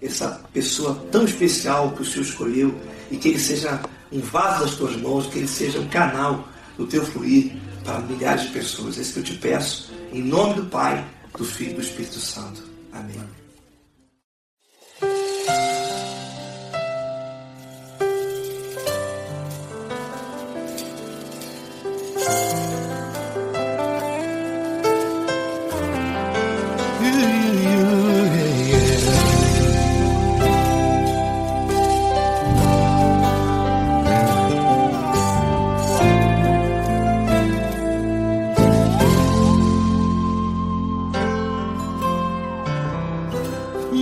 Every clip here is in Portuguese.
essa pessoa tão especial que o Senhor escolheu, e que ele seja um vaso das tuas mãos, que ele seja um canal do teu fluir para milhares de pessoas. É isso que eu te peço, em nome do Pai, do Filho e do Espírito Santo. Amém.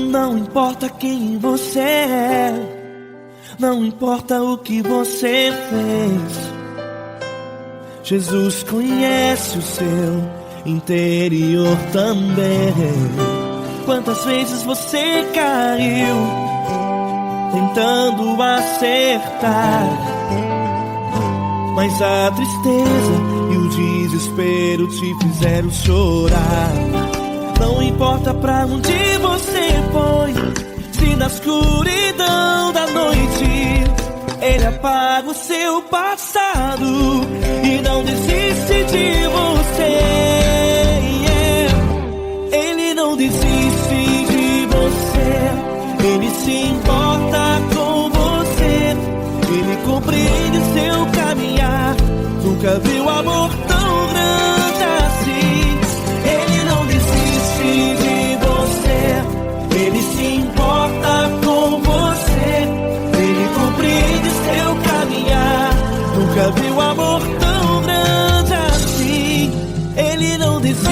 Não importa quem você é, não importa o que você fez, Jesus conhece o seu interior também. Quantas vezes você caiu tentando acertar, mas a tristeza e o desespero te fizeram chorar. Não importa pra onde você foi, se na escuridão da noite Ele apaga o seu passado e não desiste de você. Ele não desiste de você, Ele se importa com você, Ele compreende seu caminhar. Nunca viu amor tão grande assim. Ele não desiste de você, Ele se importa com você, Ele compreende seu caminhar. Nunca viu amor tão grande assim. Ele não desiste.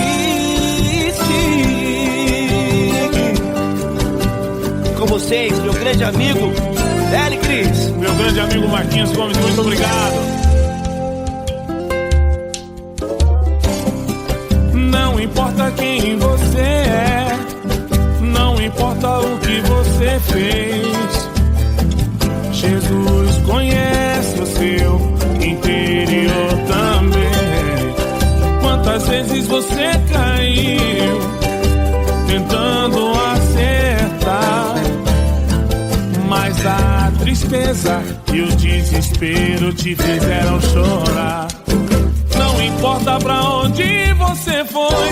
Com vocês, meu grande amigo L. Cris. Meu grande amigo Marquinhos Gomes, muito obrigado. Não importa quem você é, não importa o que você fez, Jesus conhece o seu interior também. Quantas vezes você caiu tentando acertar, mas a tristeza e o desespero te fizeram chorar. Não importa pra onde você foi,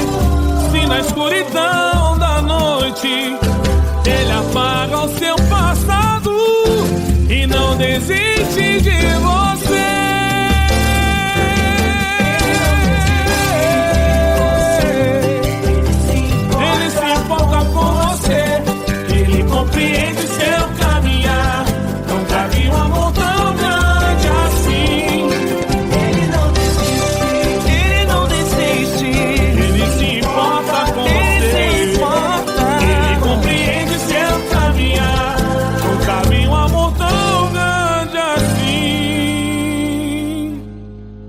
se na escuridão da noite Ele apaga o seu passado e não desiste de você. Ele se importa com você, Ele compreende seu caminhar. Nunca vi um amor tão grande assim. Ele não desiste, Ele não desiste. Ele se importa com você, Ele compreende seu caminhar. Nunca vi um amor tão grande assim.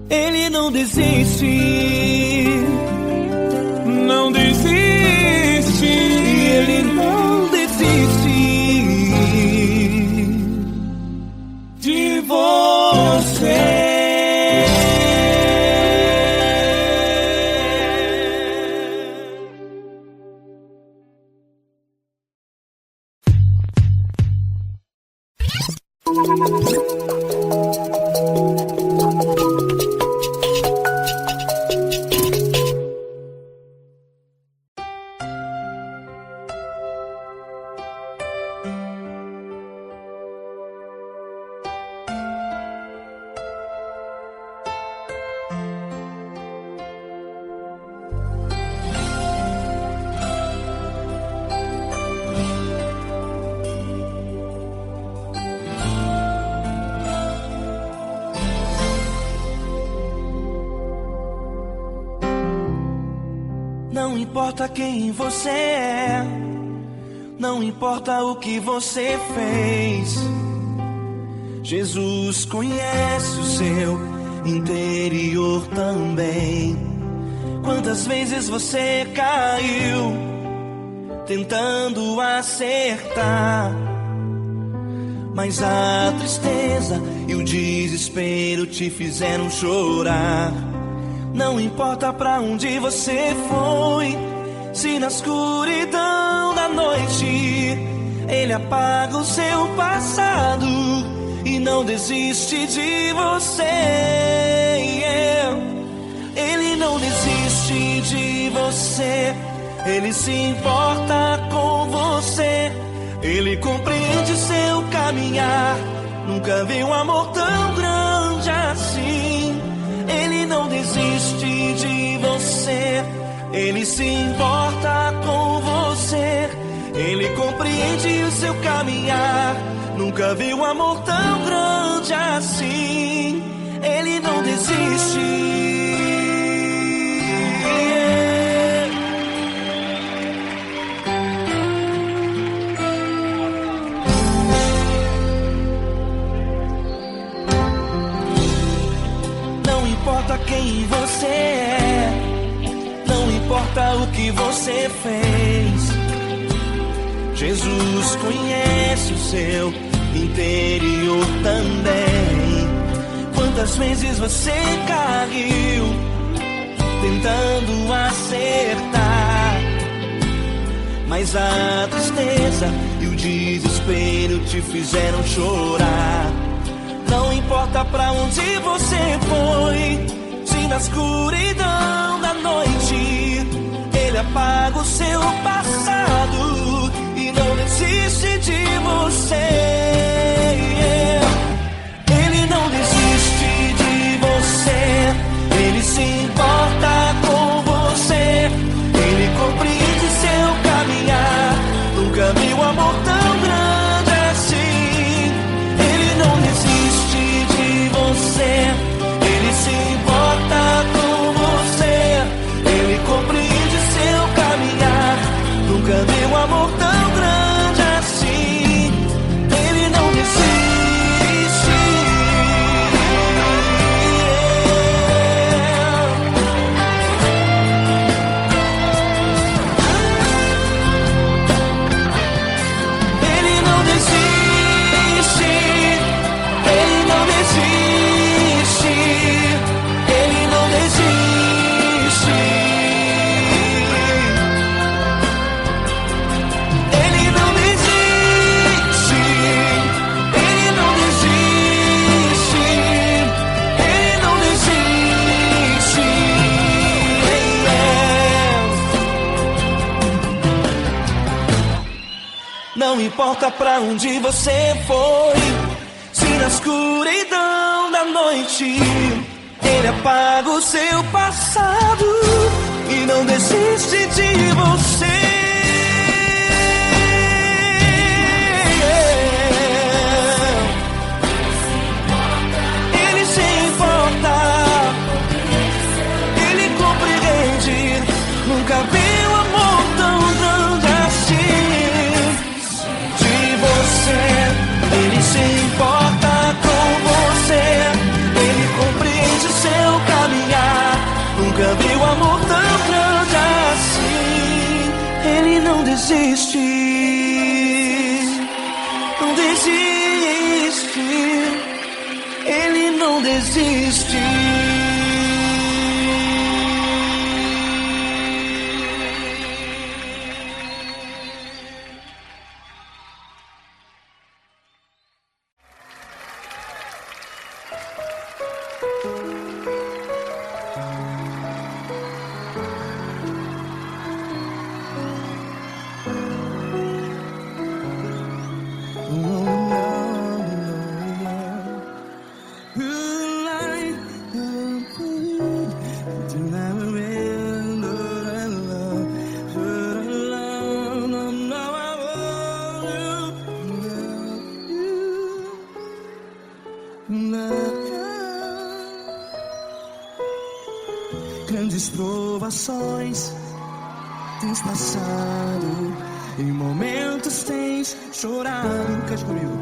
Ele não desiste, não desiste. Ele não desiste de você. Não importa quem você é, não importa o que você fez, Jesus conhece o seu interior também. Quantas vezes você caiu tentando acertar, mas a tristeza e o desespero te fizeram chorar. Não importa pra onde você foi, se na escuridão da noite Ele apaga o seu passado e não desiste de você. Ele não desiste de você. Ele se importa com você. Ele compreende seu caminhar. Nunca vi um amor tão grande assim. Ele não desiste de você. Ele se importa com você. Ele compreende o seu caminhar. Nunca vi um amor tão grande assim. Ele não desiste. Não importa quem você é, não importa o que você fez, Jesus conhece o seu interior também. Quantas vezes você caiu tentando acertar, mas a tristeza e o desespero te fizeram chorar. Não importa pra onde você foi, se na escuridão da noite Ele apaga o seu passado e não desiste de você. Ele não desiste de você. Ele se importa com você. Ele compreende seu caminhar. Nunca vi um amor tão grande assim. Ele não desiste de você. Ele se importa com você. Ele compreende seu caminhar. Nunca vi um amor tão grande assim. Ele não desiste. Ele não desiste. Ele não desiste. Ele não desiste. Ele não desiste. Ele não desiste. Ele não desiste. Não importa pra onde você foi, se na escuridão da noite Ele apaga o seu passado e não desiste de você. Ele se importa. Ele compreende. Nunca vi um amor tão grande assim. De você. Ele se importa com você. Ele compreende seu caminhar. Nunca vi um amor tão grande assim. Ele não desiste. Não desiste. Ele não desiste. Grandes provações tens passado, em momentos tens chorado. Cante comigo.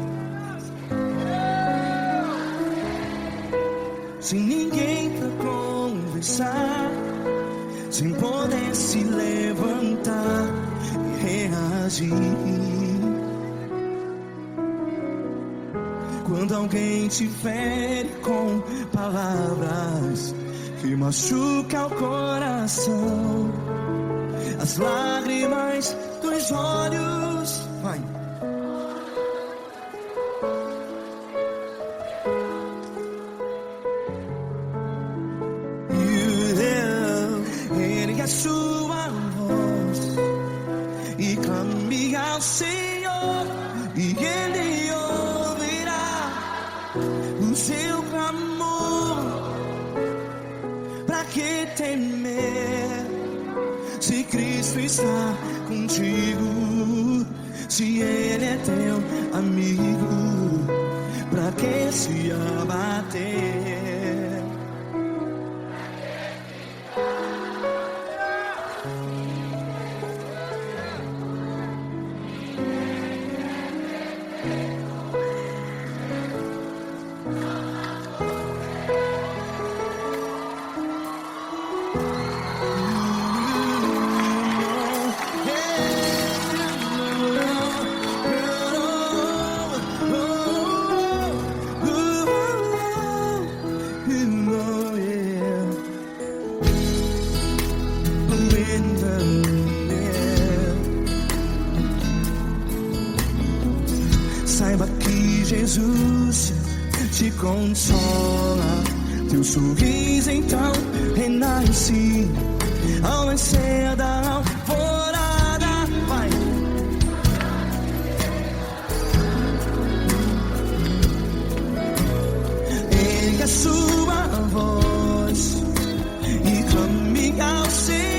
Sem ninguém pra conversar, sem poder se levantar e reagir. Quando alguém te fere com palavras que machuca o coração, as lágrimas dos olhos a sua voz e clame ao Senhor, e Ele ouvirá o seu clamor. Pra que temer, se Cristo está contigo, se Ele é teu amigo? Pra que se abater? Saiba que Jesus te consola, teu sorriso então renasce ao nascer da alvorada. Vai. Ergue a sua voz e clame ao Senhor.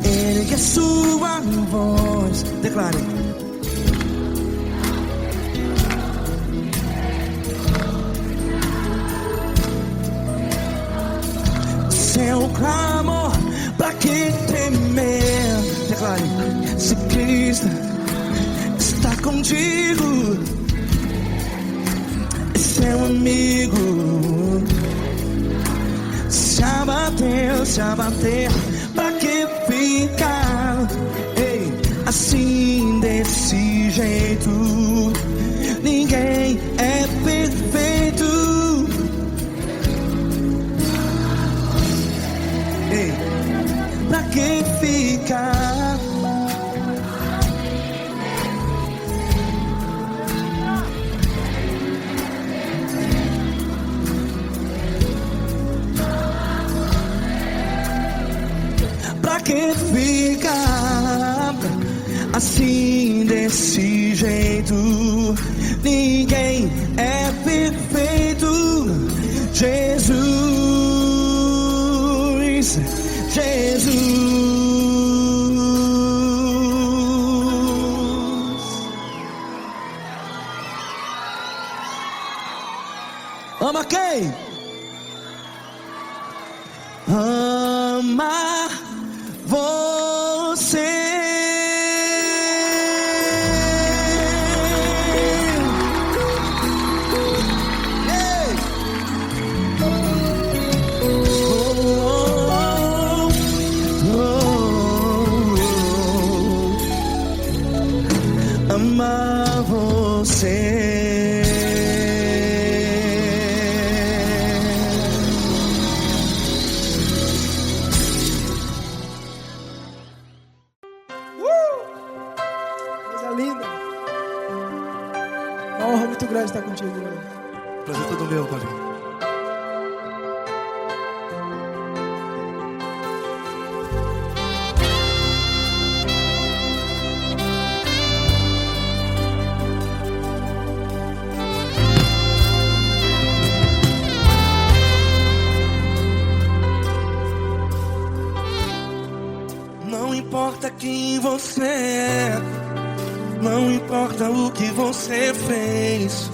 Ergue a sua voz, declare. Seu clamor, pra que temer? Declare. Se Cristo está contigo, é seu amigo. Se abater, pra que ficar, ei, assim desse jeito? Ninguém é perfeito. Ei, pra que ficar? Pra que ficar assim desse jeito? Ninguém é perfeito. Jesus, Jesus. Ama quem? Ama você. amar você. Coisa linda. Uma honra muito grande estar contigo, Paulinho. Prazer todo meu, Paulinho. Não importa quem você é, não importa o que você fez,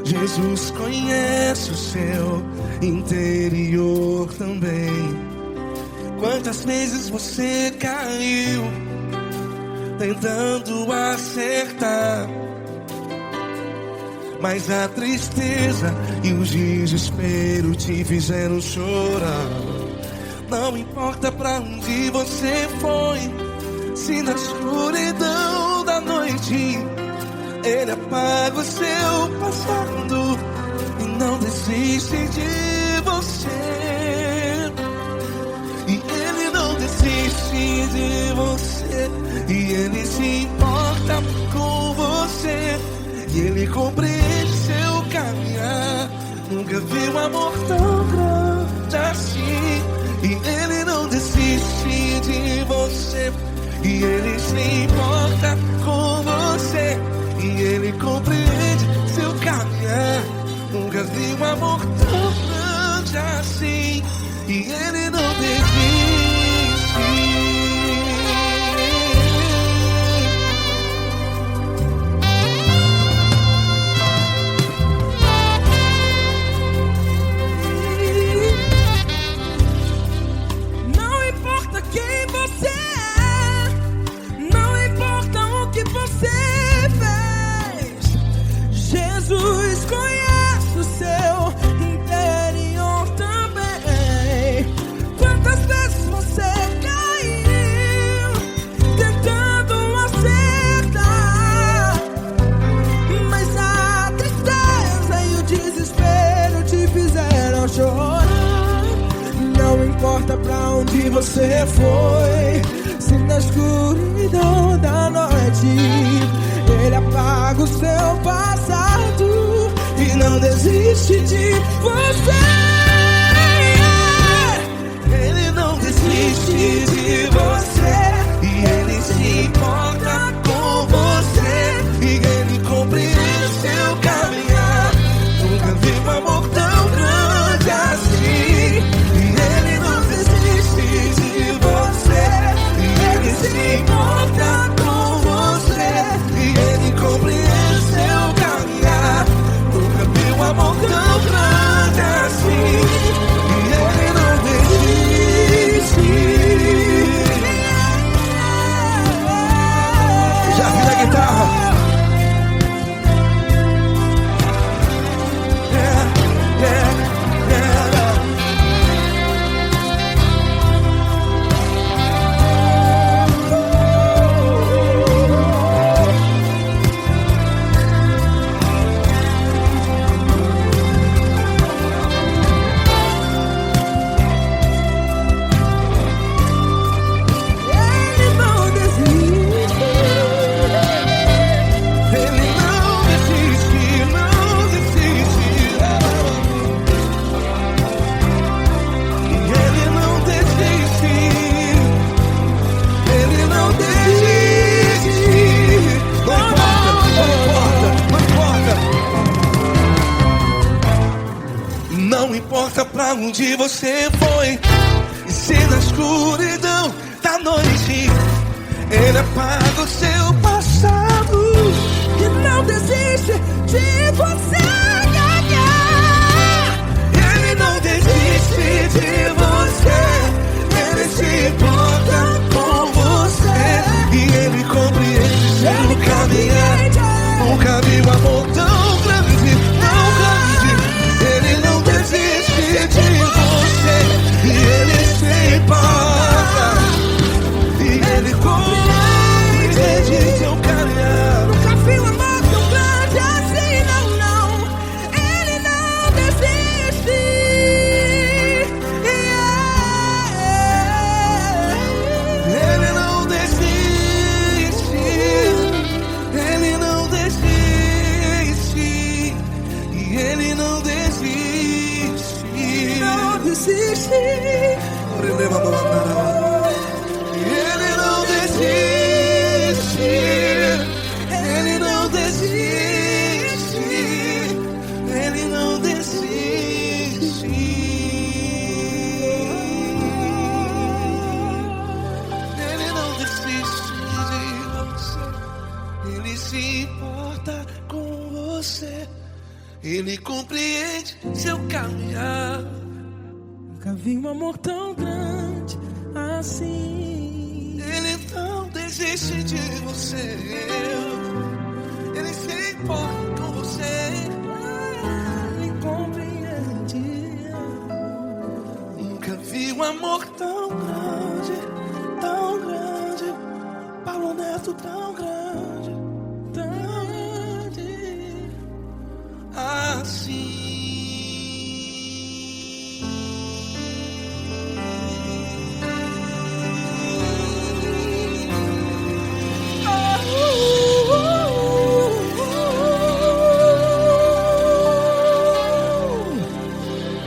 Jesus conhece o seu interior também. Quantas vezes você caiu tentando acertar, mas a tristeza e o desespero te fizeram chorar. Não importa pra onde você foi, se na escuridão da noite Ele apaga o seu passado e não desiste de você. E Ele não desiste de você, e Ele se importa com você, e Ele compreende seu caminhar. Nunca vi um amor tão grande assim. E Ele não desiste de você, e Ele se importa com você, e Ele compreende seu caminhar. Nunca vi um amor tão grande assim. E Ele não desiste. Jesus conhece o seu interior também. Quantas vezes você caiu tentando acertar, mas a tristeza e o desespero te fizeram chorar. Não importa pra onde você foi, se na escuridão da noite Ele apaga o seu passado e não desiste de você. Ele não desiste de você, e Ele se importa com você, e Ele compreende seu caminhar. Nunca vi um amor tão grande assim. E Ele não desiste de você, e Ele se importa com você, e Ele compreende seu caminhar. Nunca vi um amor tão grande assim. E Ele não desiste. Já vi na guitarra. Não importa pra onde você foi, e se na escuridão da noite Ele apaga o seu passado E não desiste de você. Ele não desiste de você, Ele se importa com você, e Ele compreende seu caminhar. Nunca vi um amor tão grande, tão grande. Ele não desiste de você, e Ele se importa, e Ele compreende seu caminhar. se importa com você. Ele compreende seu caminhar. Nunca vi um amor tão grande assim. Ele não desiste de você. Ele se importa com você. Ele compreende. Nunca vi um amor tão grande, tão grande. Paulo Neto tão grande, Tão grande. assim.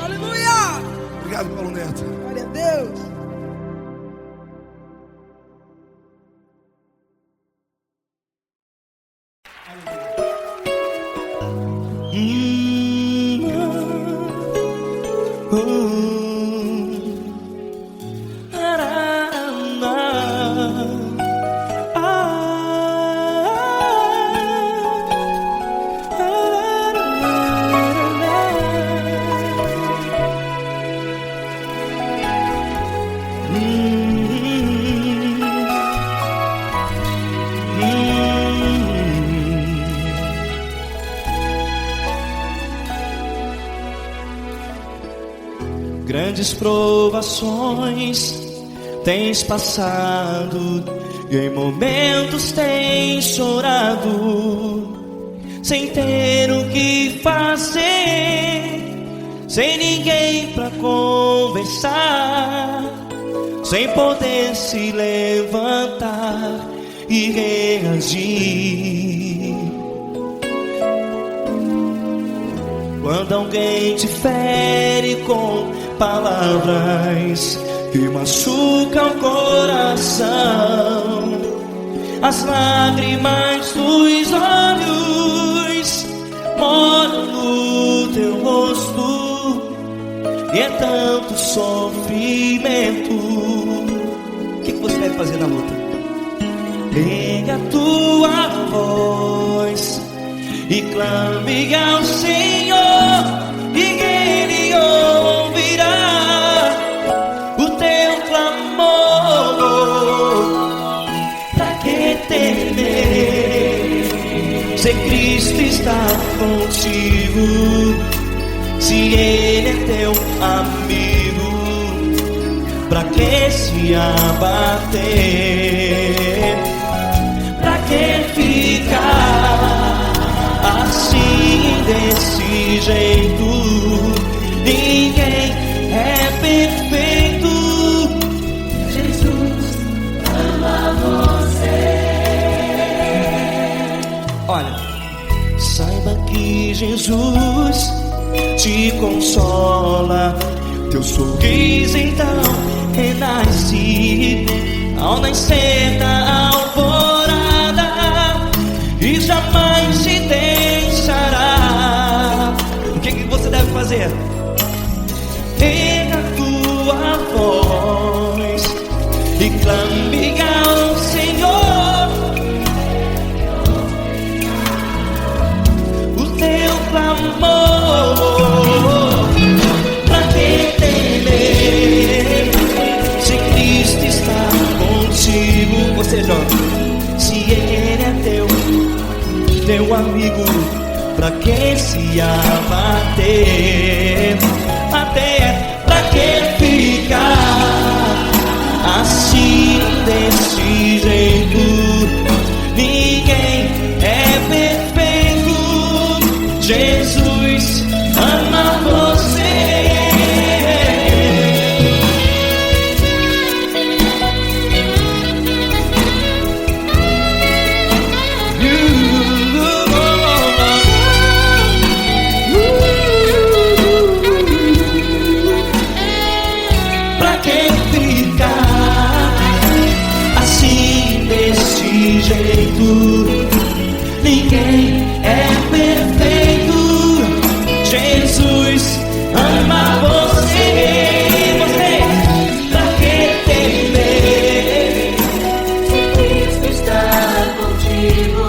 Aleluia! Obrigado, Paulo Neto. Glória a Deus. Grandes provações tens passado e em momentos tens chorado, sem ter o que fazer, sem ninguém pra conversar, sem poder se levantar e reagir. Quando alguém te fere com palavras que machucam o coração, as lágrimas dos olhos molham no teu rosto, e é tanto sofrimento. O que você deve fazer na luta? Pega a tua voz e clame ao Senhor, e Ele ouvirá o teu clamor. Pra que temer, se Cristo está contigo, se Ele é teu amigo? Pra que se abater? Pra que ficar assim, desse jeito? Ninguém é perfeito. Jesus ama você. Olha, saiba que Jesus te consola. Teu sorriso então renasce ao nascer da alvorada, e jamais te deixará. O que você deve fazer? Pega a tua voz e clame ao Senhor, o teu clamor. Pra que temer, se Cristo está contigo? Você joga. Se Ele é teu amigo, pra que se abater? Até pra que ficar assim, desse jeito? Ninguém é perfeito. Jesus ama você. Ninguém é perfeito. Jesus ama você. Você, pra que temer, se Cristo está contigo,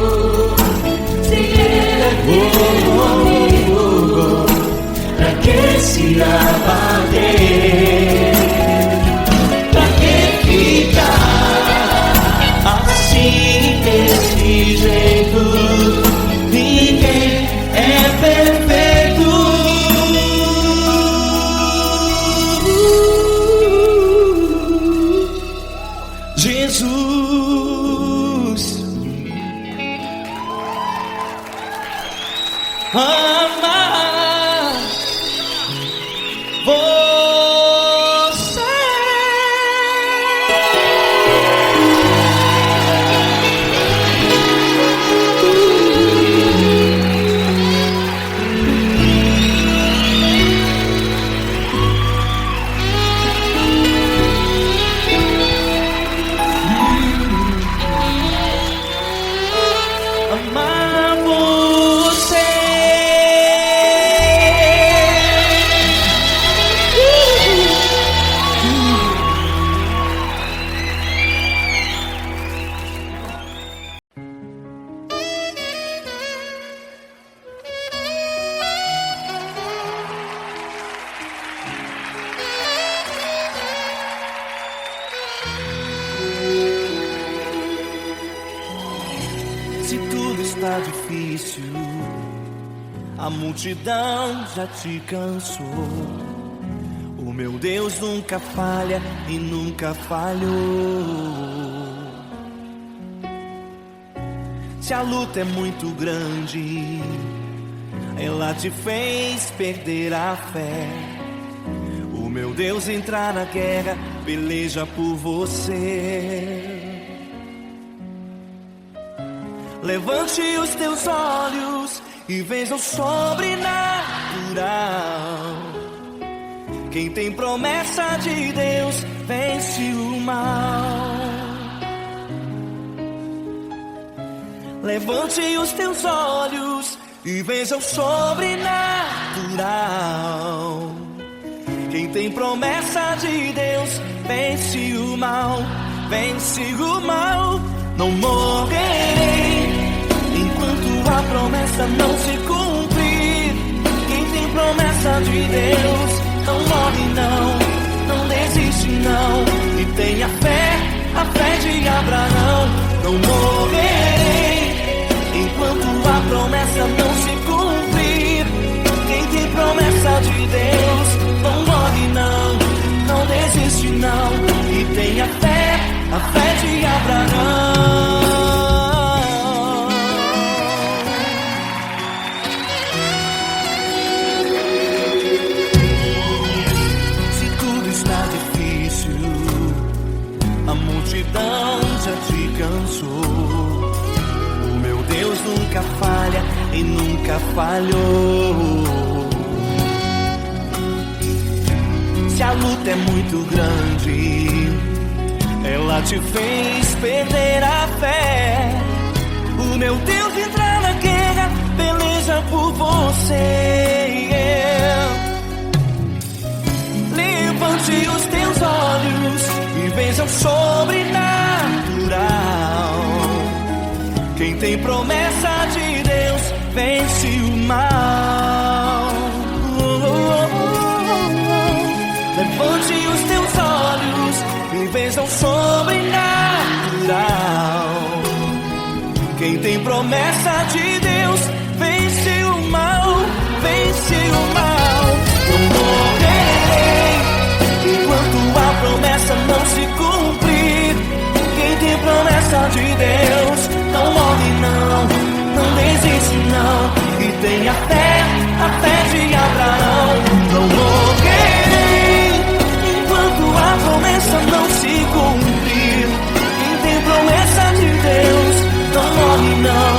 amar você. Amar você. Se tudo está difícil, a multidão já te cansou. O meu Deus nunca falha e nunca falhou. Se a luta é muito grande, ela te fez perder a fé. O meu Deus entra na guerra, peleja por você. Levante os teus olhos e veja o sobrenatural. Quem tem promessa de Deus vence o mal. Levante os teus olhos e veja o sobrenatural. Quem tem promessa de Deus vence o mal. Vence o mal. Não morrerei enquanto a promessa não se cumprir. Quem tem promessa de Deus não morre não, não desiste não. E tenha fé, a fé de Abraão. Não morrerei enquanto a promessa não se cumprir. Quem tem promessa de Deus não morre não, não desiste não. E tenha fé, a fé de Abraão. Se tudo está difícil, a multidão já te cansou. O meu Deus nunca falha e nunca falhou. Se a luta é muito grande, ela te fez perder a fé. O meu Deus entra na guerra, peleja por você. Levante os teus olhos e veja o sobrenatural. Quem tem promessa de Deus vence o mal. Levante os teus olhos e veja o sobrenatural. Quem tem promessa de Deus vence o mal, vence o mal. Não morrerei enquanto a promessa não se cumprir. Quem tem promessa de Deus não morre não, não desiste não. E tenha fé, a fé de Abraão. Não morrerei enquanto a promessa não se cumprir. Quem tem promessa de Deus não morre não,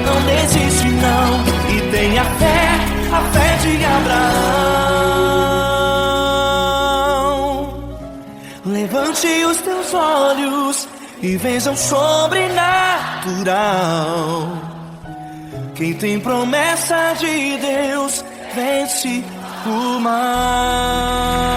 não desiste não. E tenha fé, a fé de Abraão. Levante os teus olhos e veja o sobrenatural. Quem tem promessa de Deus vence o mal.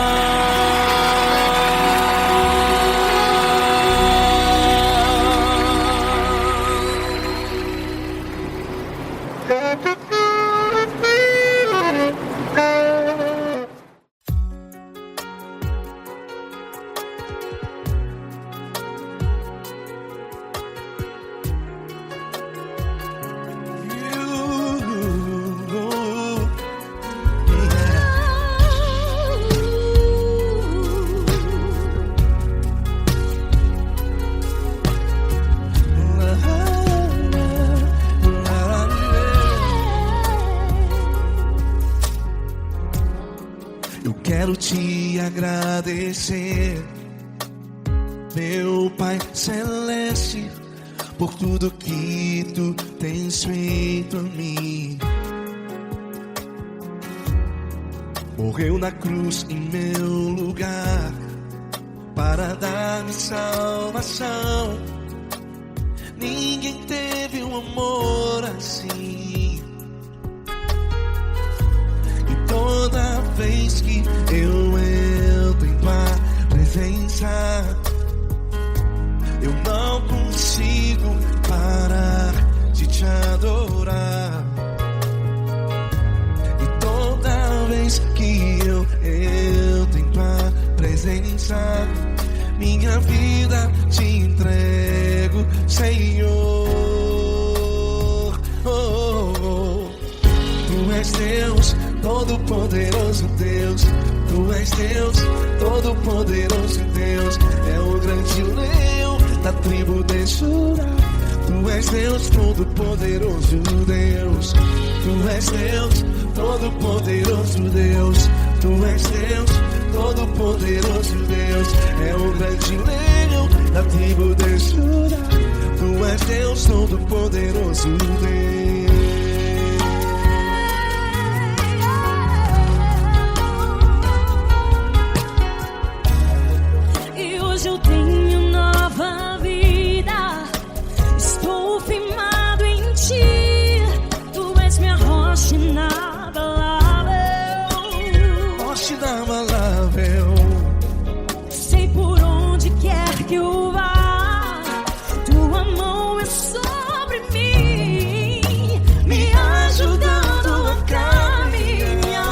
quero te agradecer, meu Pai Celeste, por tudo que tu tens feito a mim. Morreu na cruz em meu lugar para dar-me salvação. Ninguém teve um amor assim. E toda vez que eu entro em tua presença, eu não consigo parar de te adorar. E toda vez que eu entro em tua presença, minha vida te entrego, Senhor. Tu és Deus, Todo-Poderoso Deus. Tu és Deus, Todo-Poderoso Deus. É o grande leão da tribo de Judá. Tu és Deus, Todo-Poderoso Deus. Tu és Deus, Todo-Poderoso Deus. Tu és Deus, Todo-Poderoso Deus. É o grande leão da tribo de Judá. Tu és Deus, Todo-Poderoso Deus. E hoje eu tenho nova vida. Estou firmado em ti. Tu és minha rocha inabalável. Rocha inabalável. Sei por onde quer que eu vá, tua mão é sobre mim, me ajudando a caminhar.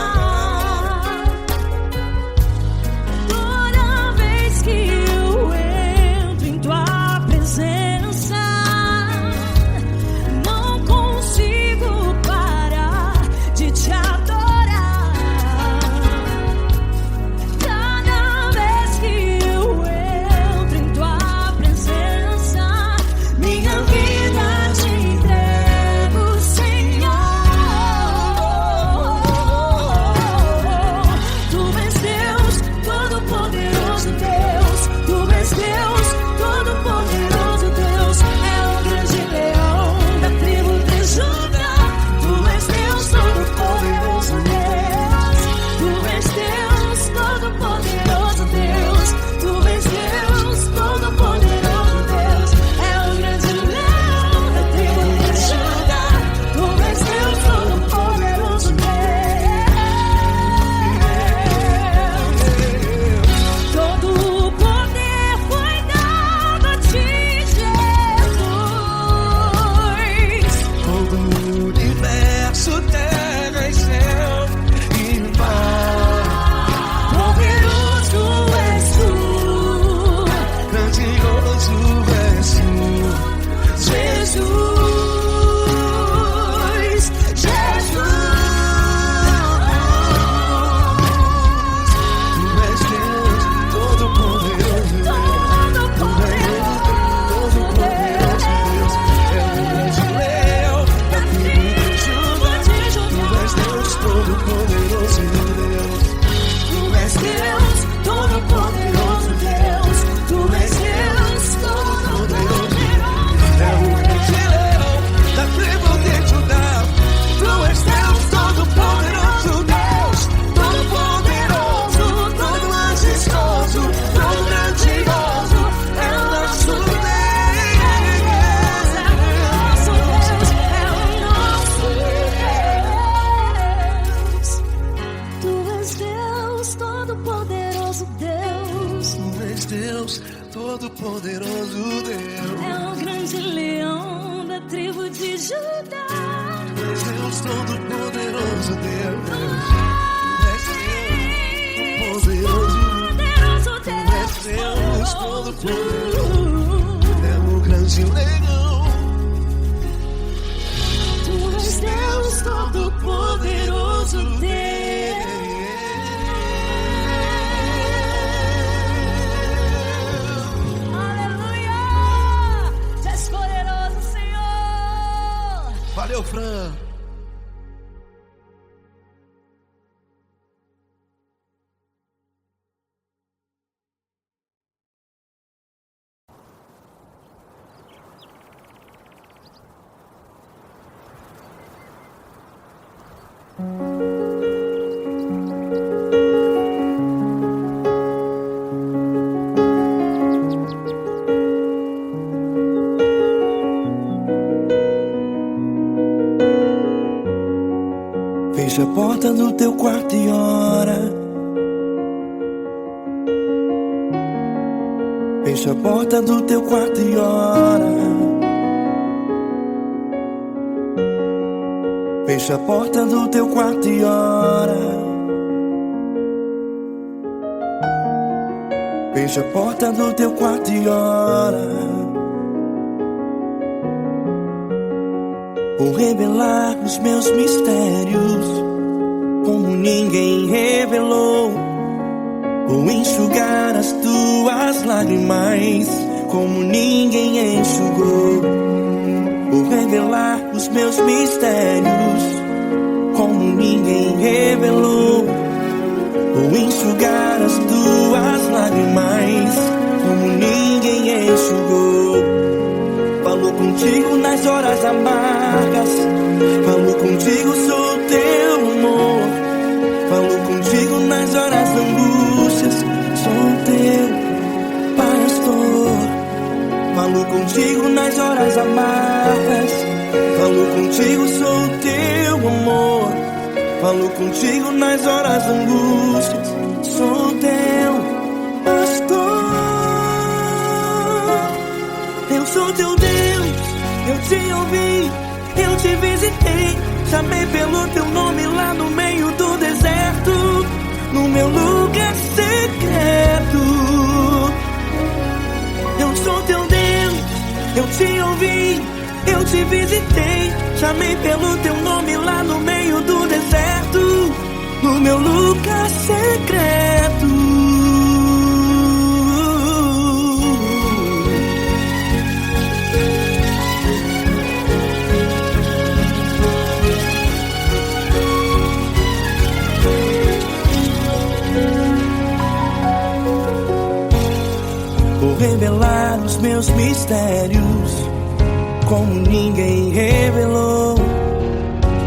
Toda vez que eu entro em tua presença, não consigo parar de te adorar. Cada vez que eu entro em tua presença, minha vida te entrego, Senhor. Tu és Deus, Todo-Poderoso Deus. Tu és Deus, Todo-Poderoso Deus. É o grande leão da tribo de Judá. Tu és Deus, Todo-Poderoso Deus. Tu és Deus, Todo-Poderoso Deus. Tu és Deus, Todo-Poderoso Deus. É o grande leão da tribo de Judá. Tu és Deus, Todo-Poderoso Deus. Todo o poder foi dado a ti, Jesus. Todo o universo, terra e céu e mar. Poderoso és tu, Grandioso és tu, Jesus. Jesus. Tu és Deus, Todo-Poderoso Deus. Todo-Poderoso Deus. É o grande leão da tribo de Judá. Tu és Deus, Todo-Poderoso Deus. Tu és Deus, Todo-Poderoso Deus. Tu és Deus, Todo-Poderoso É o grande leão da tribo de Judá. Tu és Deus, Todo-Poderoso Deus. Todo-Poderoso, todo majestoso, todo grandioso. É o nosso Deus. Tu és Deus, Todo-Poderoso Deus. Tu és Deus, Todo-Poderoso Deus. É o grande leão da tribo de Judá. Tu és Deus, Todo-Poderoso Deus. Tu és Deus, Poderoso. Poderoso Tu és Deus, Deus. Todo-Poderoso. É o grande leão. Tu és Deus, Todo-Poderoso Deus. Aleluia! Tu és poderoso, Senhor. Valeu, Fran. Fecha a porta do teu quarto e ora. Fecha a porta do teu quarto e ora. Fecha a porta do teu quarto e ora. Fecha a porta do teu quarto e ora. Vou revelar os meus mistérios como ninguém revelou. Vou enxugar as tuas lágrimas como ninguém enxugou. Vou revelar os meus mistérios como ninguém revelou. Vou enxugar as tuas lágrimas como ninguém enxugou. Falou contigo nas horas amargas, falou contigo, sou teu amor. Falou contigo nas horas angústias, sou teu pastor. Falou contigo nas horas amargas, falou contigo, sou teu amor. Falou contigo nas horas angústias, sou teu pastor. Eu sou teu Deus, eu te ouvi, eu te visitei. Chamei pelo teu nome lá no meio do deserto, no meu lugar secreto. Eu sou teu Deus, eu te ouvi, eu te visitei. Chamei pelo teu nome lá no meio do deserto, no meu lugar secreto. Vou revelar os meus mistérios como ninguém revelou.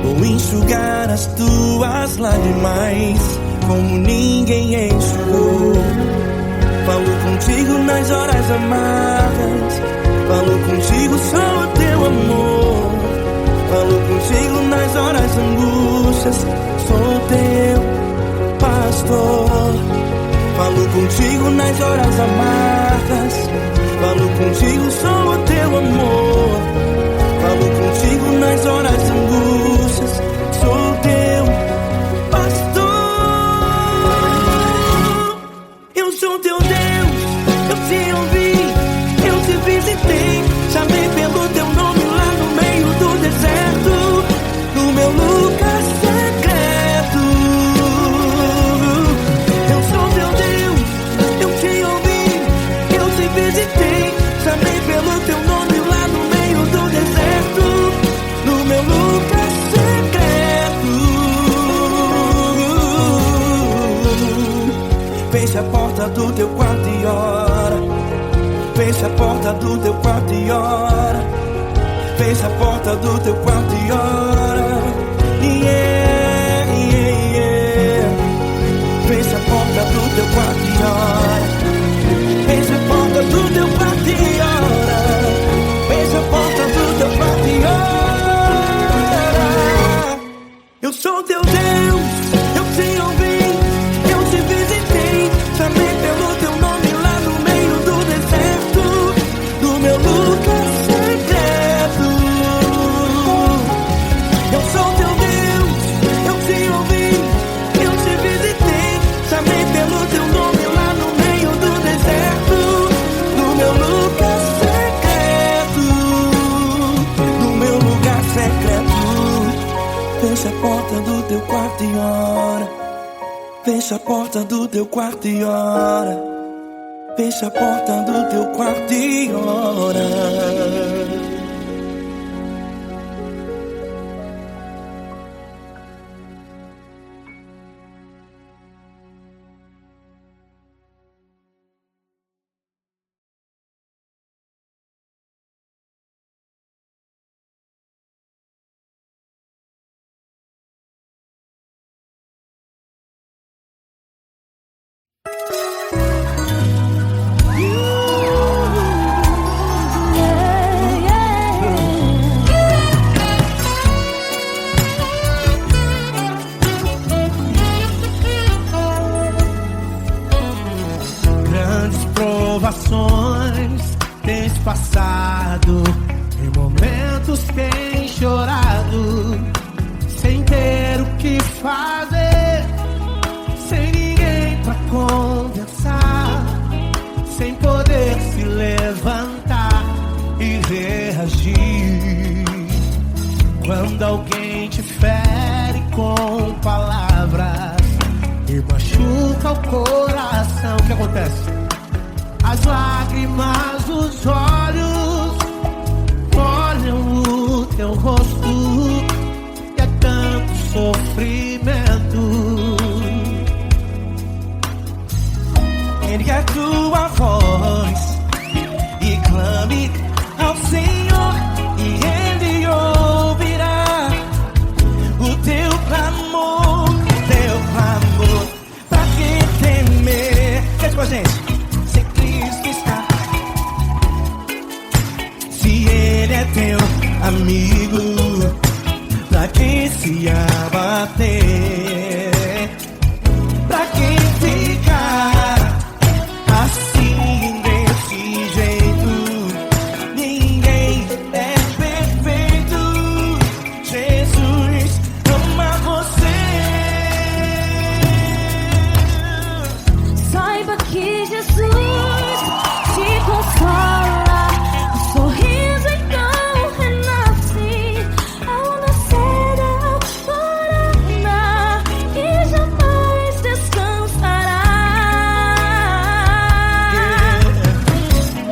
Vou enxugar as tuas lágrimas como ninguém enxugou. Falo contigo nas horas amargas, falo contigo, sou o teu amor. Falo contigo nas horas angústias, sou teu pastor. Falo contigo nas horas amargas, falo contigo, sou o teu amor. Falo contigo nas horas angústias, sou teu pastor. Eu sou teu Deus, eu te ouvi, eu te visitei. Chamei pelo teu nome lá no meio do deserto, no meu lugar secreto. Eu sou teu Deus, eu te ouvi, eu te visitei. Chamei pelo teu nome lá no meio do deserto, no meu lugar secreto. Fecha a porta do teu quarto e ora. Fecha a porta do teu quarto e ora. Fecha a porta do teu quarto e ora. Yeah, yeah, yeah. Fecha a porta do teu quarto e ora. Fecha a porta do teu quarto e ora. Fecha a porta do teu quarto e ora. Eu sou teu Deus, eu te ouvi, eu te visitei. Chamei pelo teu nome lá no meio do deserto, no meu lugar secreto. Eu sou teu Deus, eu te ouvi, eu te visitei. Chamei pelo teu nome lá no meio do deserto, no meu lugar secreto, no meu lugar secreto. Fecha a porta do teu quarto e ora. Fecha a porta do teu quarto e ora. Fecha a porta do teu quarto e ora. chorado, sem ter o que fazer, sem ninguém pra conversar, sem poder se levantar e reagir. Quando alguém te fere com palavras e machuca o coração, o que acontece? As lágrimas dos olhos molham o teu rosto e é tanto sofrimento. Ergue a tua voz e clame ao Senhor e Ele ouvirá o teu clamor, pra que temer? Cante com a gente. Se Cristo está, se Ele é teu amigo, pra que se abater? Pra que ficar assim desse jeito? Ninguém é perfeito. Jesus ama você. Saiba que Jesus te consola, o sorriso então renasce ao nascer, ao chorar, e jamais descansará.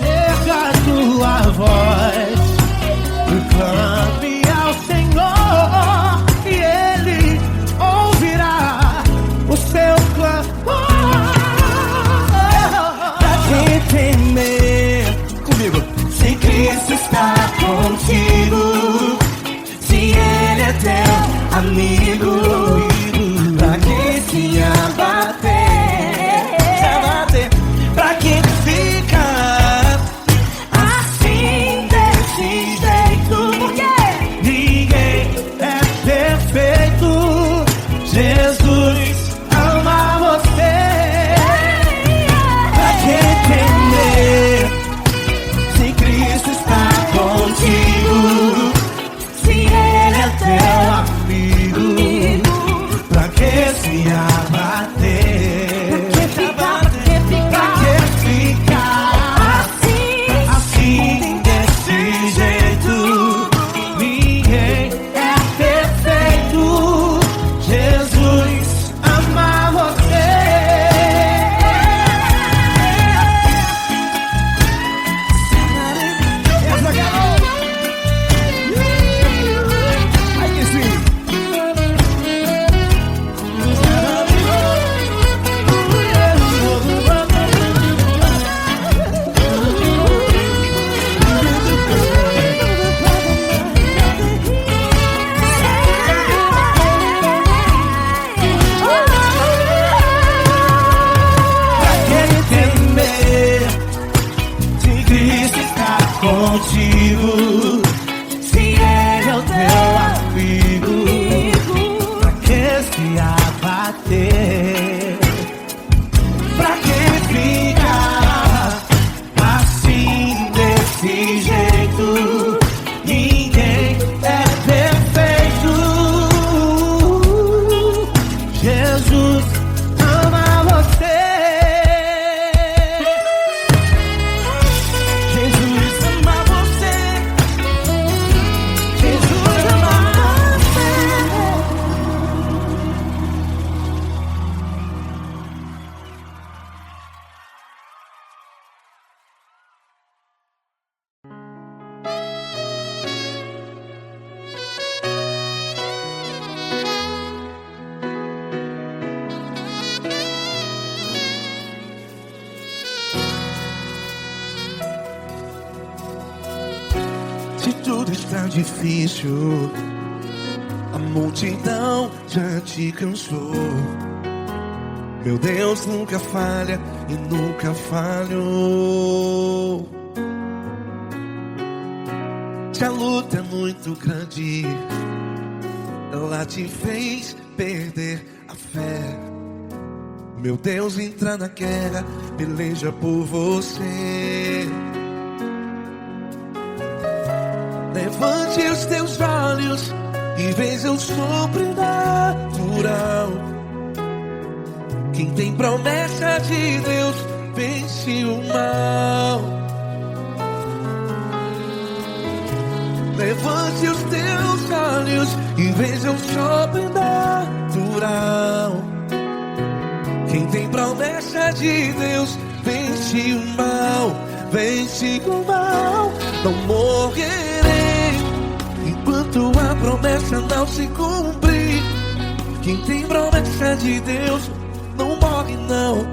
Erga a tua voz e clame ao Senhor e Ele ouvirá o seu clamor. Pra que temer? Comigo. Se Cristo está contigo, se Ele é teu amigo, pra que se abater? Pra que ficar assim desse jeito? Porque Ninguém é perfeito. Jesus ama você. pra que temer? Se Cristo está contigo, se Ele é teu Amigo, pra que se abater? Pra que ficar assim desse jeito? Ninguém é perfeito. Jesus ama você. Essa garota. Aí que sim. se Cristo está contigo, se Ele é o teu amigo, Pra que se abater? pra que ficar assim desse jeito? Ninguém é perfeito. Jesus ama você. Jesus ama você. Jesus ama Se tudo está difícil, a multidão já te cansou. Meu Deus nunca falha e nunca falhou. Se a luta é muito grande, ela te fez perder a fé. Meu Deus entra na guerra, peleja por você. Levante os teus olhos e veja o sobrenatural. Quem tem promessa de Deus vence o mal. Levante os teus olhos e veja o sobrenatural. Quem tem promessa de Deus vence o mal, vence o mal. Não morrerei enquanto a promessa não se cumprir. Quem tem promessa de Deus não morre não,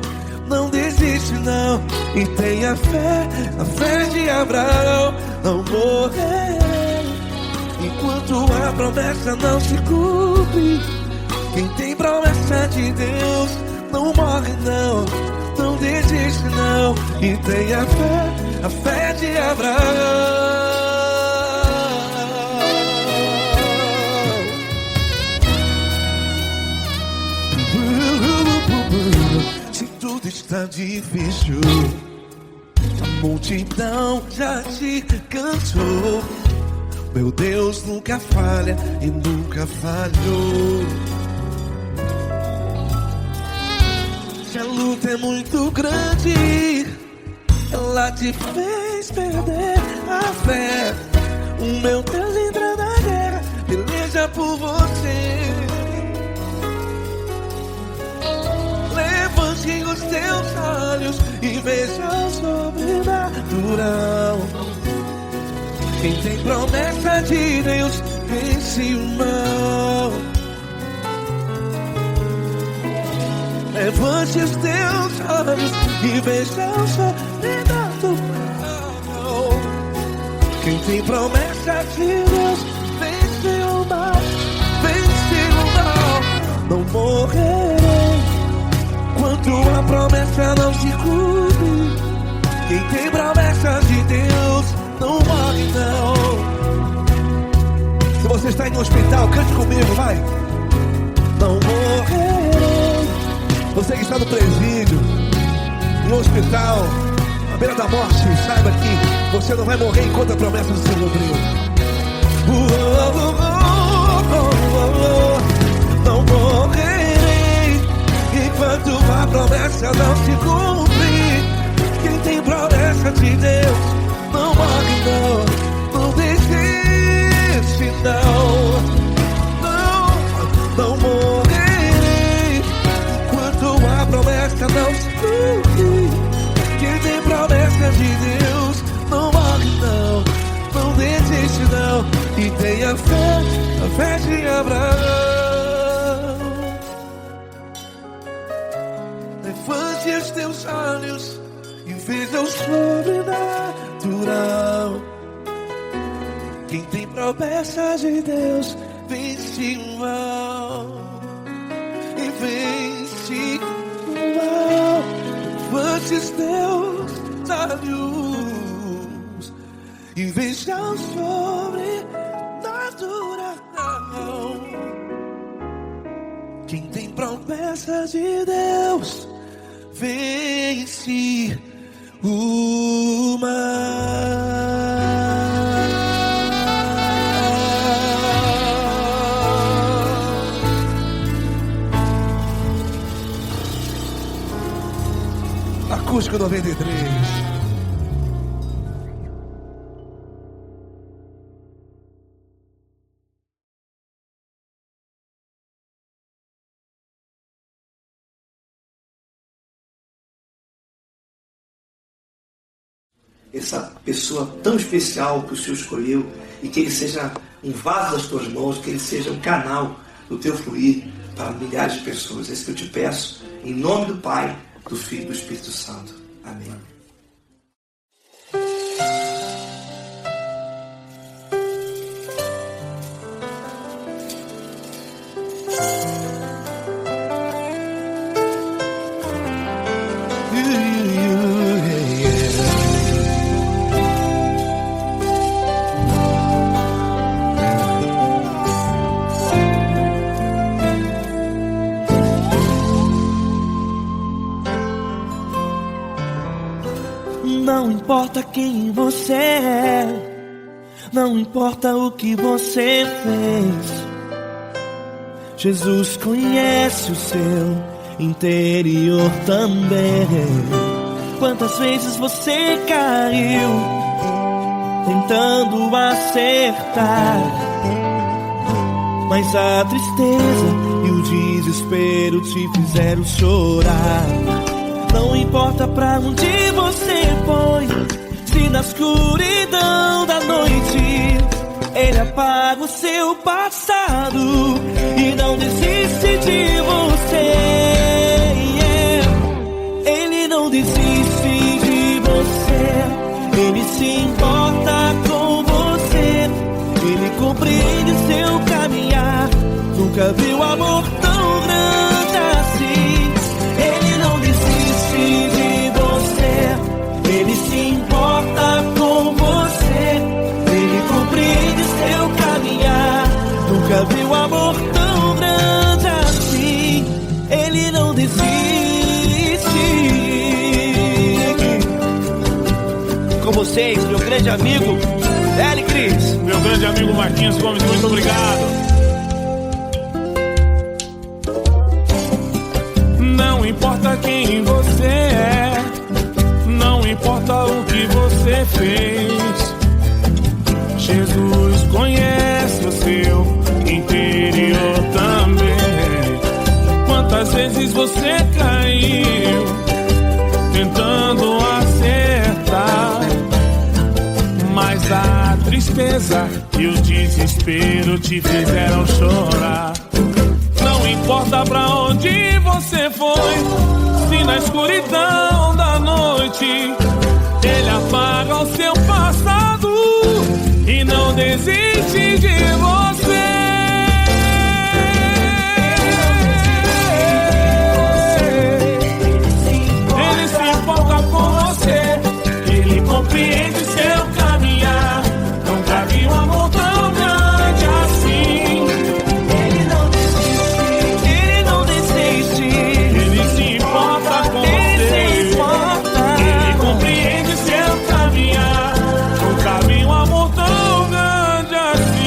não desiste não. E tenha fé, a fé de Abraão. Não morrerei enquanto a promessa não se cumpre. Quem tem promessa de Deus não morre não, não desiste não. E tenha fé, a fé de Abraão. Se tudo está difícil, a multidão já te cansou. Meu Deus nunca falha e nunca falhou. Se a luta é muito grande, ela te fez perder a fé. O meu Deus entra na guerra, peleja por você. Levante os teus olhos e veja o sobrenatural. Quem tem promessa de Deus vence o mal. Levante os teus olhos e veja o sobrenatural. Quem tem promessa de Deus vence o mal, vence o mal. Não morrerei enquanto a promessa não se cumpre. Quem tem promessa de Deus não morre não. Se você está em um hospital, cante comigo, vai. Não morrerei. Você que está no presídio, no hospital, à beira da morte, saiba que você não vai morrer enquanto a promessa não se cumpriu. Não morrerei enquanto a promessa não se cumprir. Quem tem promessa de Deus não morre não, não desiste não. Não morrerei enquanto a promessa não se cumprir. Quem tem promessa de Deus não morre não, não desiste não. E tenha fé, a fé de Abraão. Levante os teus olhos e veja o sobrenatural. Quem tem promessa de Deus vence o mal, e vence o mal. Levante os teus olhos e veja o sobrenatural. Quem tem promessa de Deus vence o mal. Acústico 93. Essa pessoa tão especial que o Senhor escolheu, e que ele seja um vaso das tuas mãos, que ele seja um canal do teu fluir para milhares de pessoas. É isso que eu te peço, em nome do Pai, do Filho e do Espírito Santo. Amém. Não importa quem você é, Não importa o que você fez, Jesus conhece o seu interior também. Quantas vezes você caiu tentando acertar, mas a tristeza e o desespero te fizeram chorar. Não importa pra onde você foi, se na escuridão da noite Ele apaga o seu passado e não desiste de você. Ele não desiste de você, Ele se importa com você, Ele compreende seu caminhar. Nunca viu amor tão grande assim. Ele não desiste de você, Ele se importa com você, Ele compreende seu caminhar. Nunca viu amor tão grande assim. Ele não desiste. Com vocês, meu grande amigo L. Cris. Meu grande amigo Marquinhos Gomes, muito obrigado. Não importa quem você é, não importa o que você fez, Jesus conhece o seu interior também. Quantas vezes você caiu tentando acertar, mas a tristeza e o desespero te fizeram chorar. Não importa pra onde você foi, se na escuridão da noite Ele apaga o seu passado e não desiste de você. Ele se importa com você, Ele compreende seu caminhar. Nunca vi um amor tão grande assim. Ele não desiste, Ele não desiste. Ele se importa com Ele você, se importa. Ele compreende seu caminhar. Nunca vi um amor tão grande assim.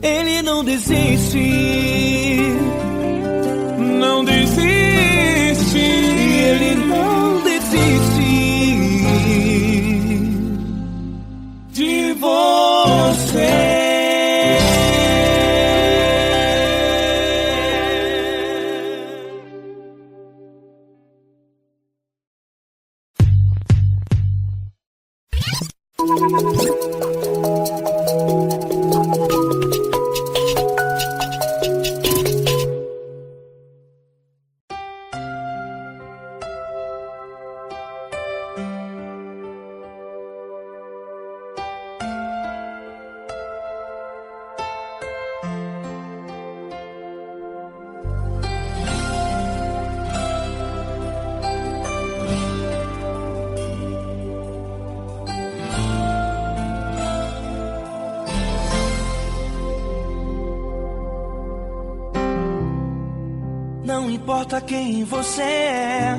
Ele não desiste. Não desiste. Ele não desiste De você. Não importa quem você é,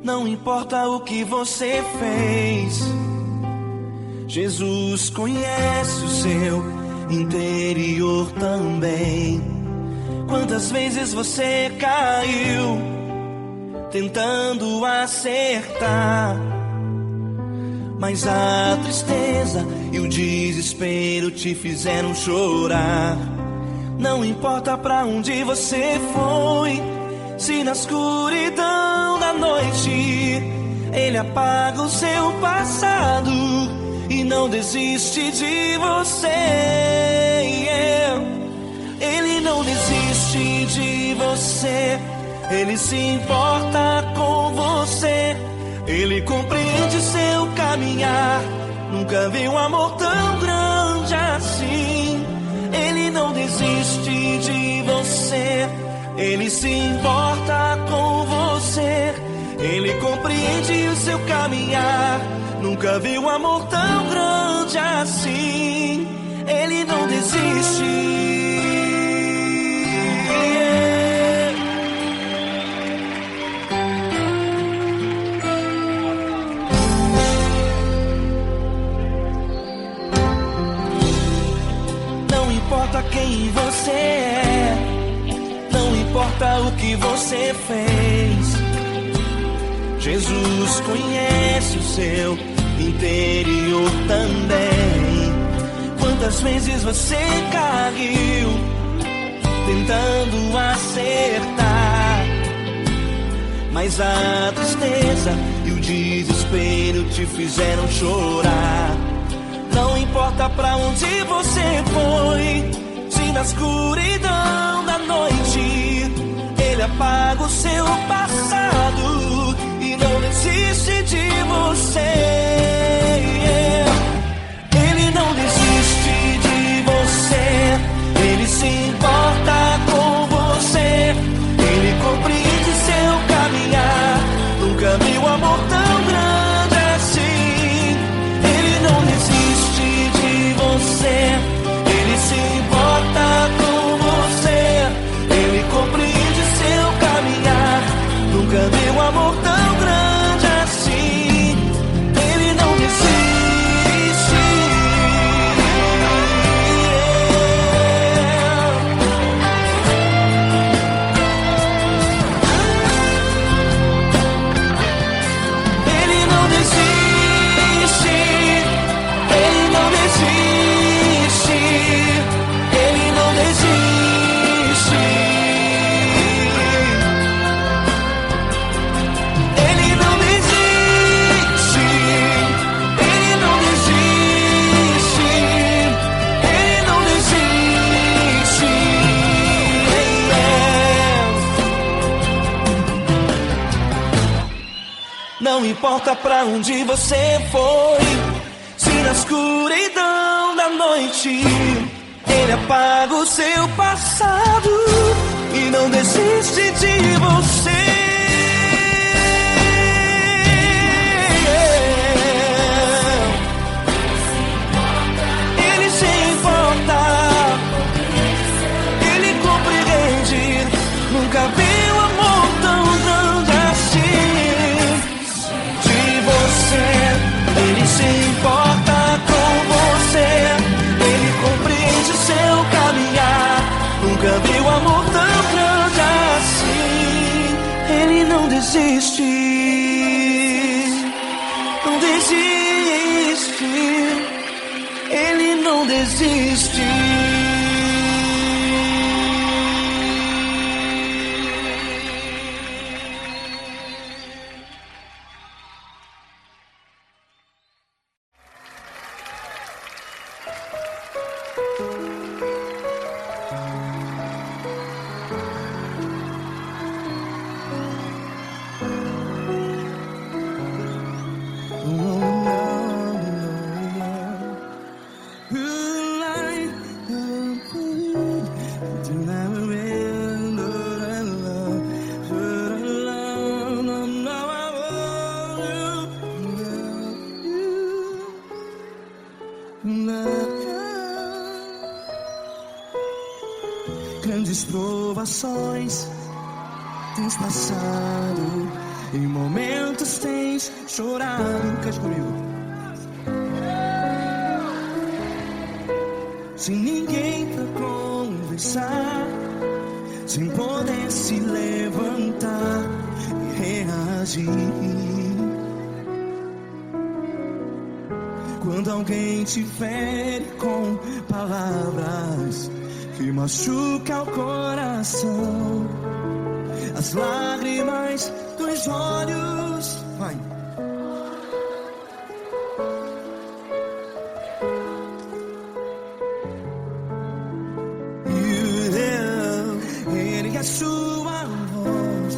não importa o que você fez, Jesus conhece o seu interior também. Quantas vezes você caiu tentando acertar, mas a tristeza e o desespero te fizeram chorar. Não importa pra onde você foi, se na escuridão da noite Ele apaga o seu passado e não desiste de você. Ele não desiste de você, Ele se importa com você, Ele compreende seu caminhar. Nunca vi um amor tão grande assim. Ele não desiste de você, Ele se importa com você, Ele compreende o seu caminhar. Nunca vi um amor tão grande assim. Ele não desiste. quem você é, não importa o que você fez. Jesus conhece o seu interior também. Quantas vezes você caiu tentando acertar, mas a tristeza e o desespero te fizeram chorar. Não importa pra onde você foi, se na escuridão da noite Ele apaga o seu passado e não desiste de você. Ele não desiste de você, Ele se importa com você, Ele compreende seu caminhar. Nunca vi um amor tão grande assim. Ele não desiste de você, Ele se importa com você, Ele compreende seu caminhar. Nunca vi um amor tão grande assim. Ele não desiste. Ele não desiste. Ele não desiste. Ele não desiste. Ele não desiste. Ele não desiste. Ele não desiste. Não importa pra onde você foi, se na escuridão da noite Ele apaga o seu passado e não desiste de você. Ele se importa, Ele compreende. Nunca vi um amor tão grande assim. De você, Ele se importa com você, Ele compreende seu caminhar. Nunca vi um amor tão grande assim. Ele não desiste, não desiste. Ele não desiste. Grandes provações tens passado, em momentos tens chorado. Cante comigo. Sem ninguém pra conversar, sem poder se levantar e reagir. Quando alguém te fere com palavras que machuca o coração, as lágrimas dos olhos, vai. Ergue a sua voz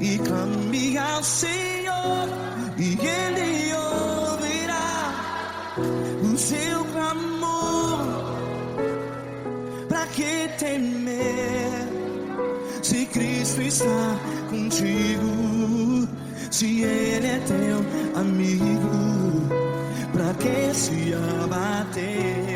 e clame ao Senhor, e Ele ouvirá o seu clamor. Pra que temer, se Cristo está contigo? Se Ele é teu amigo, pra que se abater?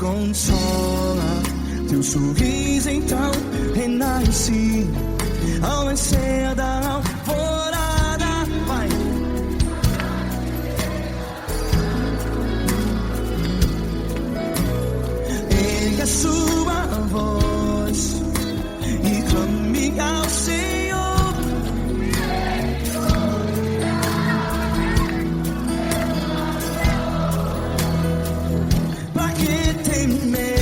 consola. Teu sorriso então renasce ao nascer da alvorada. Vai. Ergue a sua voz e clame ao Senhor. Pra que temer?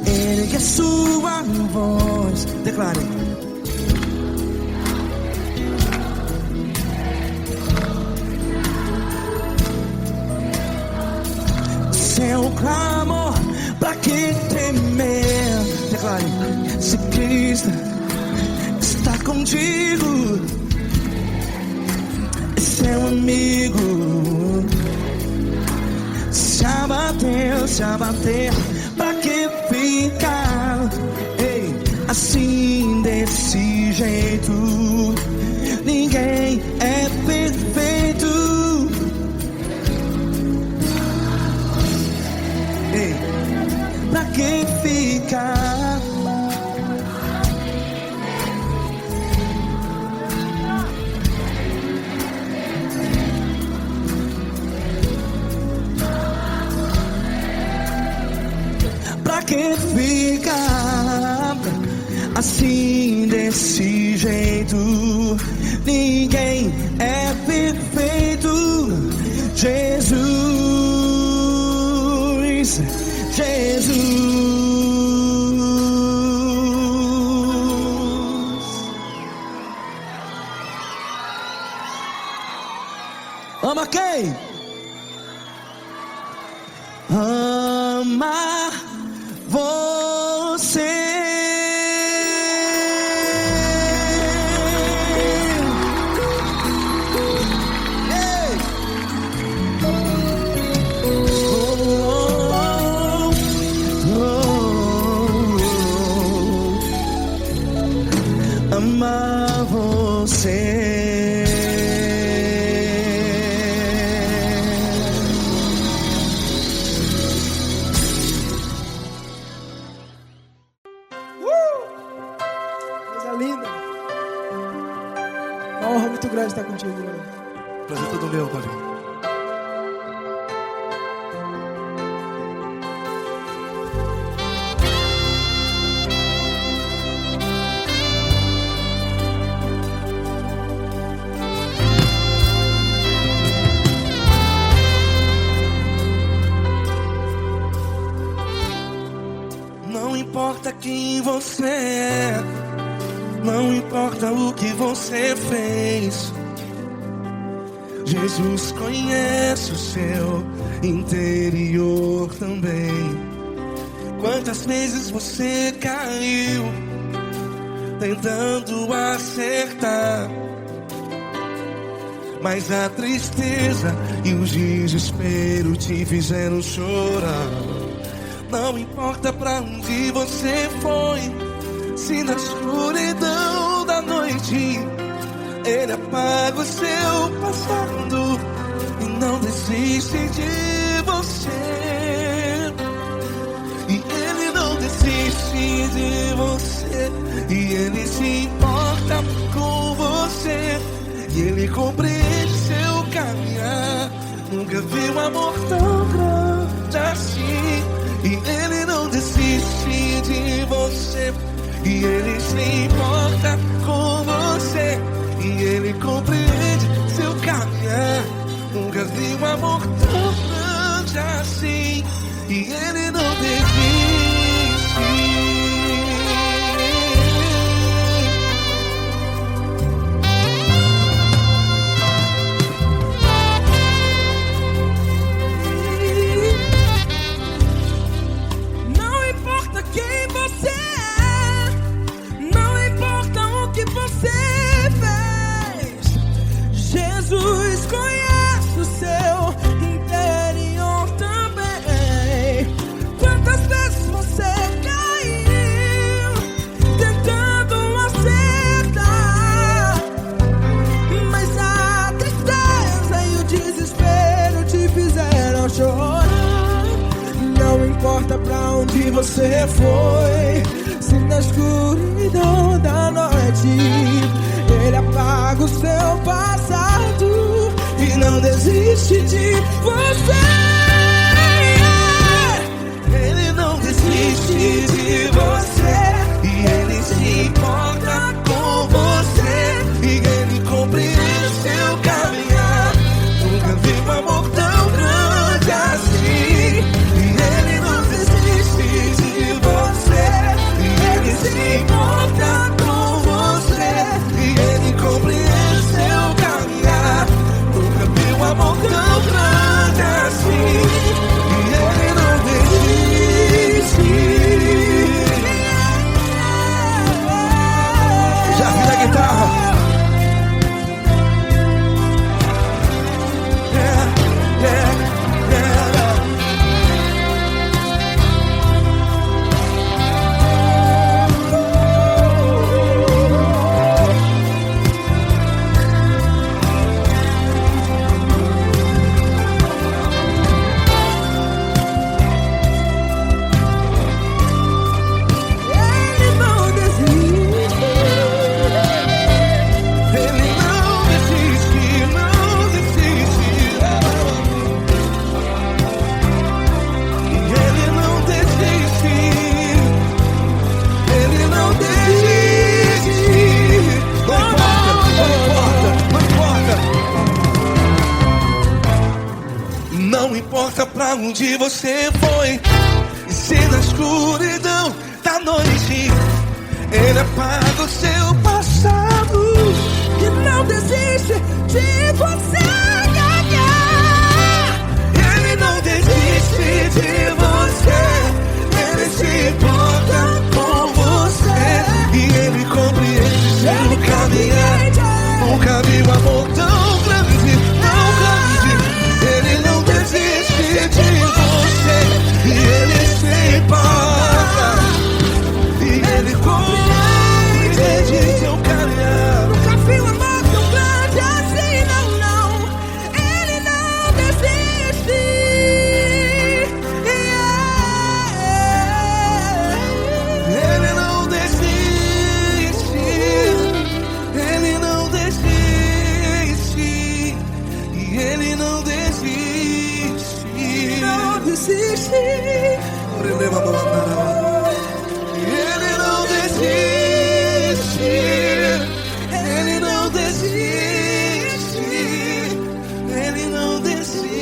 Ergue a sua voz, declare. Seu clamor, pra que temer? Declare. Se Cristo está contigo, é seu amigo. Se abater, pra que ficar? Ei, assim desse jeito, ninguém é perfeito. Ei, pra que ficar? Pra que ficar assim desse jeito? Ninguém é perfeito. Jesus, Jesus. Ama quem? Ama você. Ama você. Coisa linda. Uma honra muito grande estar contigo, Glória. Prazer todo meu, Paulinho. Não importa quem você é, não importa o que você fez, Jesus conhece o seu interior também. Quantas vezes você caiu tentando acertar, mas a tristeza e o desespero te fizeram chorar. Não importa pra onde você foi, se na escuridão da noite Ele apaga o seu passado e não desiste de você. E Ele não desiste de você, e Ele se importa com você, e Ele compreende seu caminhar. Nunca vi um amor tão grande assim. E Ele não desiste de você, e Ele se importa com você, e Ele compreende seu caminhar. Nunca vi um amor tão grande assim. E Ele não desiste. Jesus conhece o seu interior também. Quantas vezes você caiu tentando acertar, mas a tristeza e o desespero te fizeram chorar. Não importa pra onde você foi, se na escuridão da noite Ele apaga o seu passado e não desiste de você. Ele não desiste de você, e Ele se importa com você, e Ele compreende seu caminhar. Nunca vi um amor tão grande assim. E Ele não desiste de você, e Ele se importa com você, e Ele compreende seu caminhar. Nunca vi um amor tão grande assim. E Ele não desiste. Já vi na guitarra. Não importa pra onde você foi, e se na escuridão da noite Ele apaga o seu passado E não desiste de você. Ele não desiste de você, Ele se importa com você, e Ele compreende seu caminhar. Nunca vi um amor tão grande, tão grande. Ele não desiste de você, e Ele se importa, e Ele compreende seu caminhar. Nunca vi um amor tão grande assim, não, não. Ele não desiste. Ele não desiste. Ele não desiste. E Ele não desiste. Não desiste. Ele não desiste. Ele não desiste. Ele não desiste.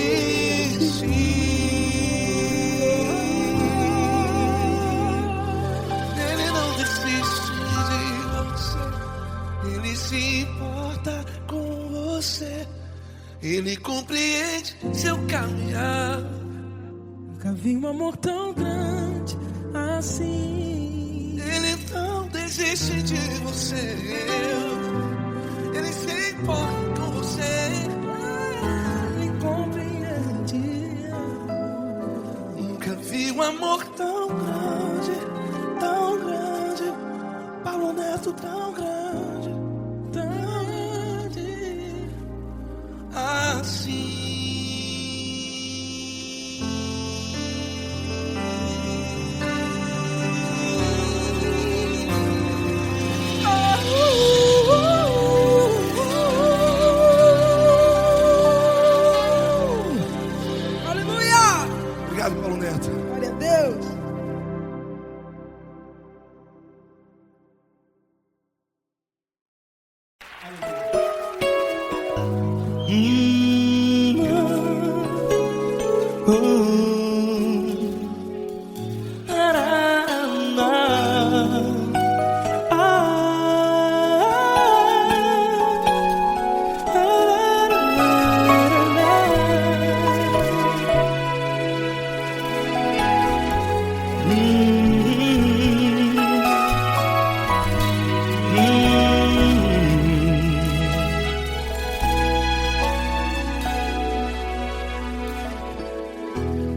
Ele não desiste de você. Ele se importa com você. Ele compreende seu caminhar. Nunca vi um amor tão grande assim. Ele não desiste de você. Ele se importa com você. Ele compreende. Nunca vi um amor tão perto tão grande, assim. Aleluia! Obrigado, Paulo Neto. Glória a Deus.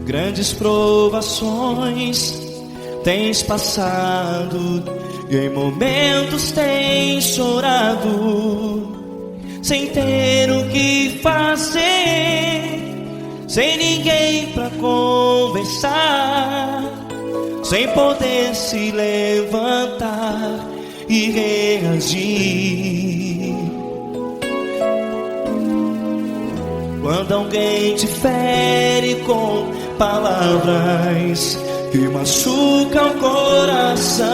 Grandes provações tens passado e em momentos tens chorado, sem ter o que fazer, sem ninguém pra conversar, sem poder se levantar e reagir. Quando alguém te fere com palavras que machucam o coração,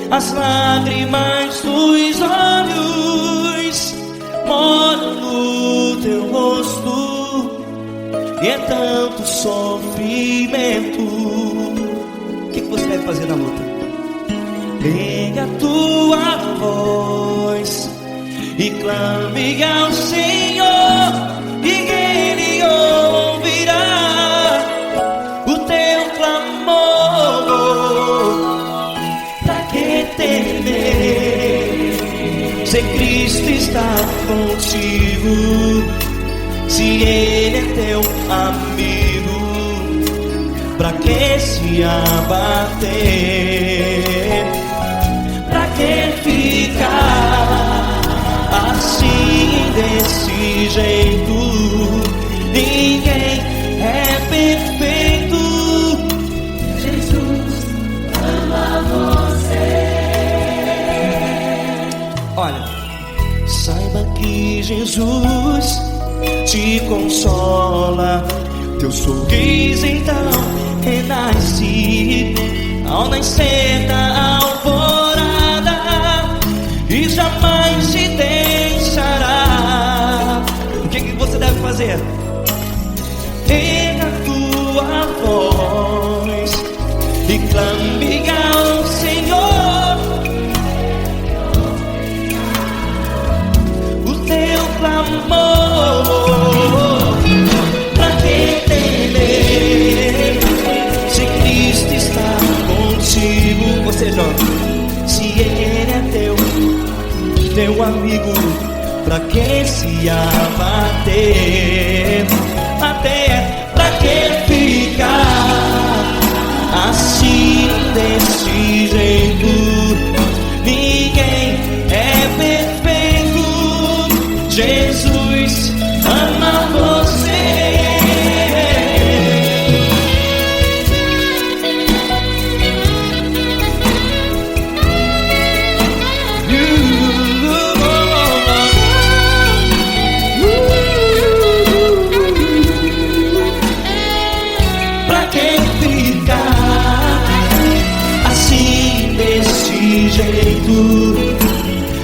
as lágrimas dos olhos moram no teu rosto, e é tanto sofrimento. O que você deve fazer na luta? Ergue a tua voz e clame ao Senhor, e Ele ouvirá o teu clamor. Pra que temer, se Cristo está contigo, se Ele é teu amigo? Pra que se abater? Pra que ficar assim, desse jeito? Ninguém é perfeito. Jesus ama você. Olha, saiba que Jesus te consola, teu sorriso então renasce ao nascer da alvorada, e jamais te deixará. O que você deve fazer? Erga a tua voz e clame ao Senhor, o teu clamor. Pra que temer, se Cristo está contigo? Ou seja, se Ele é teu amigo, pra que se abater? Até pra que ficar assim, desse jeito? Ninguém é perfeito. Jesus ama você.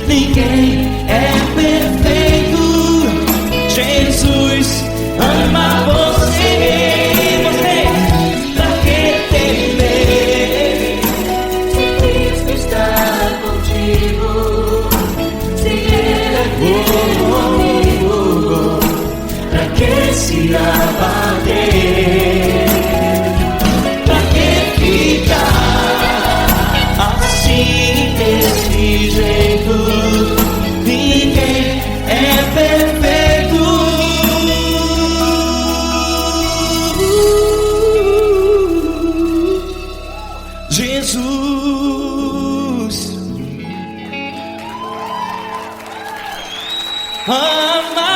Ninguém é perfeito. Jesus ama você. Você, pra que temer, se Cristo está contigo, se Ele é teu amigo? Pra que se abater? Pra que ficar assim, desse jeito? Ninguém é perfeito. Jesus Ama